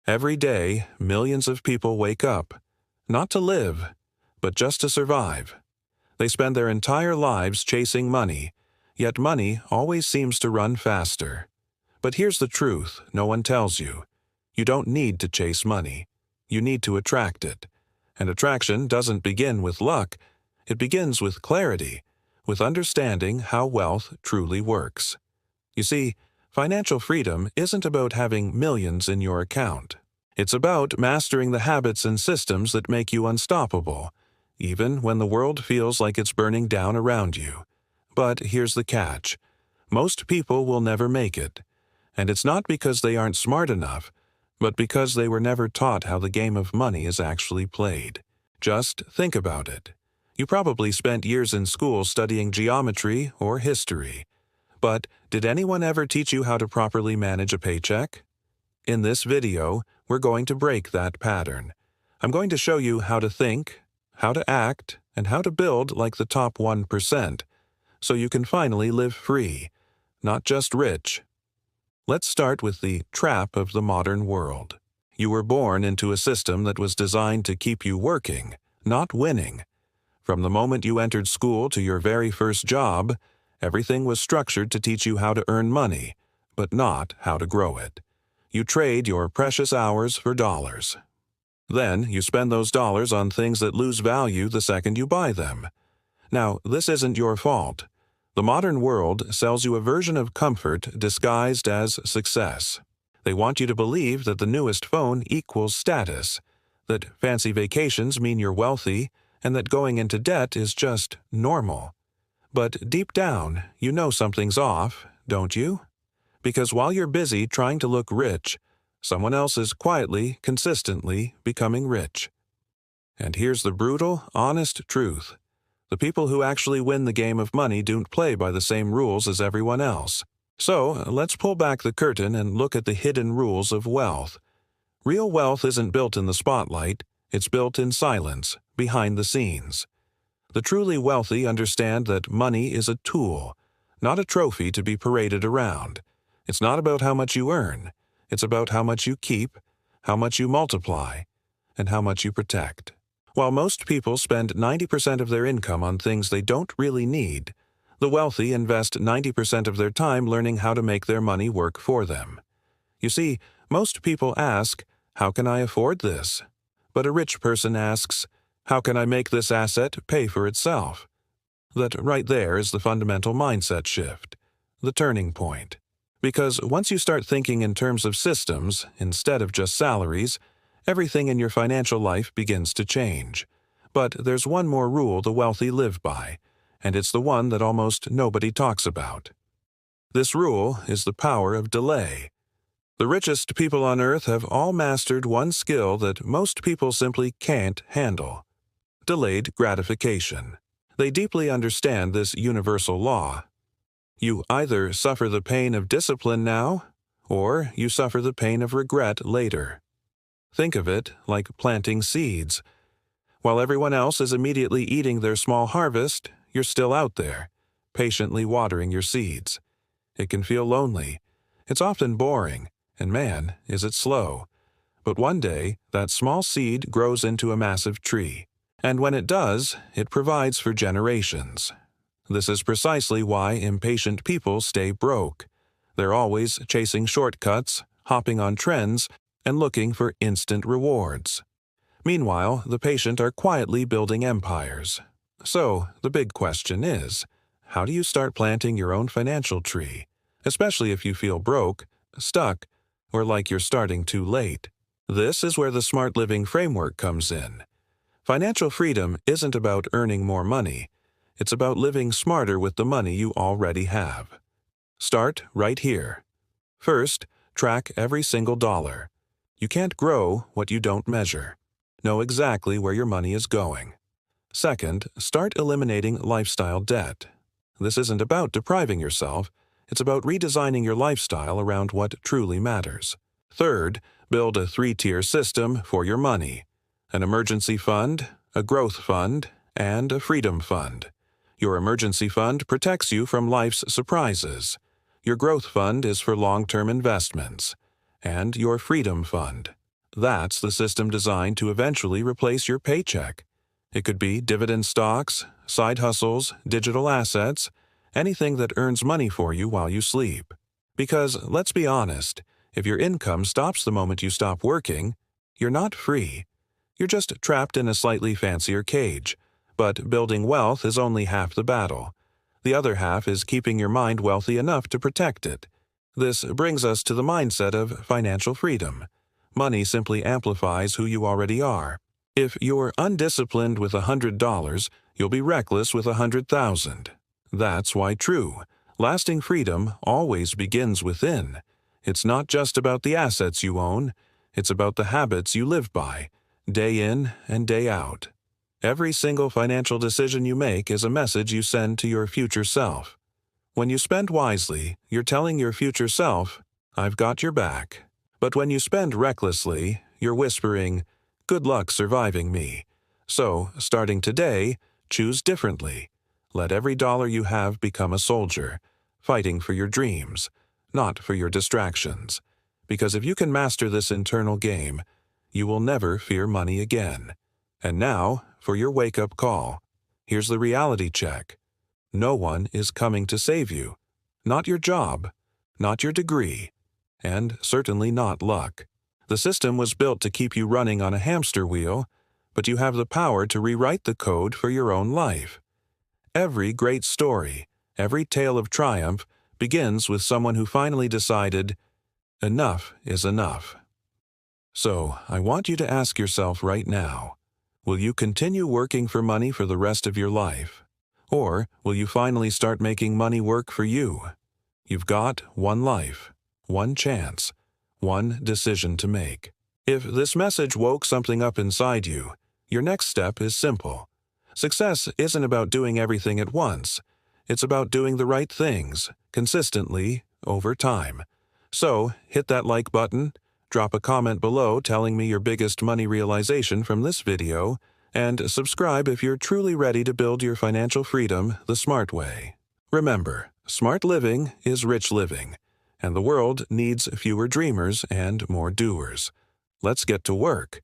Every day, millions of people wake up, not to live, but just to survive. They spend their entire lives chasing money, yet money always seems to run faster. But here's the truth no one tells you. You don't need to chase money. You need to attract it. And attraction doesn't begin with luck. It begins with clarity, with understanding how wealth truly works. You see, financial freedom isn't about having millions in your account. It's about mastering the habits and systems that make you unstoppable, even when the world feels like it's burning down around you. But here's the catch. Most people will never make it. And it's not because they aren't smart enough, but because they were never taught how the game of money is actually played. Just think about it. You probably spent years in school studying geometry or history. But did anyone ever teach you how to properly manage a paycheck? In this video, we're going to break that pattern. I'm going to show you how to think, how to act, and how to build like the top 1%, so you can finally live free, not just rich. Let's start with the trap of the modern world. You were born into a system that was designed to keep you working, not winning. From the moment you entered school to your very first job, everything was structured to teach you how to earn money, but not how to grow it. You trade your precious hours for dollars. Then you spend those dollars on things that lose value the second you buy them. Now, this isn't your fault. The modern world sells you a version of comfort disguised as success. They want you to believe that the newest phone equals status, that fancy vacations mean you're wealthy, and that going into debt is just normal. But deep down, you know something's off, don't you? Because while you're busy trying to look rich, someone else is quietly, consistently becoming rich. And here's the brutal, honest truth. The people who actually win the game of money don't play by the same rules as everyone else. So, let's pull back the curtain and look at the hidden rules of wealth. Real wealth isn't built in the spotlight, it's built in silence, behind the scenes. The truly wealthy understand that money is a tool, not a trophy to be paraded around. It's not about how much you earn. It's about how much you keep, how much you multiply, and how much you protect. While most people spend 90% of their income on things they don't really need, the wealthy invest 90% of their time learning how to make their money work for them. You see, most people ask, how can I afford this? But a rich person asks, how can I make this asset pay for itself? That right there is the fundamental mindset shift, the turning point. Because once you start thinking in terms of systems instead of just salaries, everything in your financial life begins to change. But there's one more rule the wealthy live by, and it's the one that almost nobody talks about. This rule is the power of delay. The richest people on earth have all mastered one skill that most people simply can't handle: delayed gratification. They deeply understand this universal law. You either suffer the pain of discipline now, or you suffer the pain of regret later. Think of it like planting seeds. While everyone else is immediately eating their small harvest, you're still out there, patiently watering your seeds. It can feel lonely. It's often boring, and man, is it slow. But one day, that small seed grows into a massive tree. And when it does, it provides for generations. This is precisely why impatient people stay broke. They're always chasing shortcuts, hopping on trends, and looking for instant rewards. Meanwhile, the patient are quietly building empires. So, the big question is, how do you start planting your own financial tree, especially if you feel broke, stuck, or like you're starting too late? This is where the Smart Living framework comes in. Financial freedom isn't about earning more money. It's about living smarter with the money you already have. Start right here. First, track every single dollar. You can't grow what you don't measure. Know exactly where your money is going. Second, start eliminating lifestyle debt. This isn't about depriving yourself. It's about redesigning your lifestyle around what truly matters. Third, build a 3-tier system for your money: an emergency fund, a growth fund, and a freedom fund. Your emergency fund protects you from life's surprises. Your growth fund is for long-term investments. And your freedom fund. That's the system designed to eventually replace your paycheck. It could be dividend stocks, side hustles, digital assets, anything that earns money for you while you sleep. Because, let's be honest, if your income stops the moment you stop working, you're not free. You're just trapped in a slightly fancier cage. But building wealth is only half the battle. The other half is keeping your mind wealthy enough to protect it. This brings us to the mindset of financial freedom. Money simply amplifies who you already are. If you're undisciplined with $100, you'll be reckless with 100,000. That's why true, lasting freedom always begins within. It's not just about the assets you own, it's about the habits you live by, day in and day out. Every single financial decision you make is a message you send to your future self. When you spend wisely, you're telling your future self, "I've got your back." But when you spend recklessly, you're whispering, "Good luck surviving me." So, starting today, choose differently. Let every dollar you have become a soldier, fighting for your dreams, not for your distractions. Because if you can master this internal game, you will never fear money again. And now, for your wake-up call. Here's the reality check. No one is coming to save you. Not your job, not your degree, and certainly not luck. The system was built to keep you running on a hamster wheel, but you have the power to rewrite the code for your own life. Every great story, every tale of triumph, begins with someone who finally decided, enough is enough. So, I want you to ask yourself right now, will you continue working for money for the rest of your life? Or will you finally start making money work for you? You've got one life, one chance, one decision to make. If this message woke something up inside you, your next step is simple. Success isn't about doing everything at once. It's about doing the right things, consistently, over time. So, hit that like button, drop a comment below telling me your biggest money realization from this video, and subscribe if you're truly ready to build your financial freedom the smart way. Remember, smart living is rich living, and the world needs fewer dreamers and more doers. Let's get to work.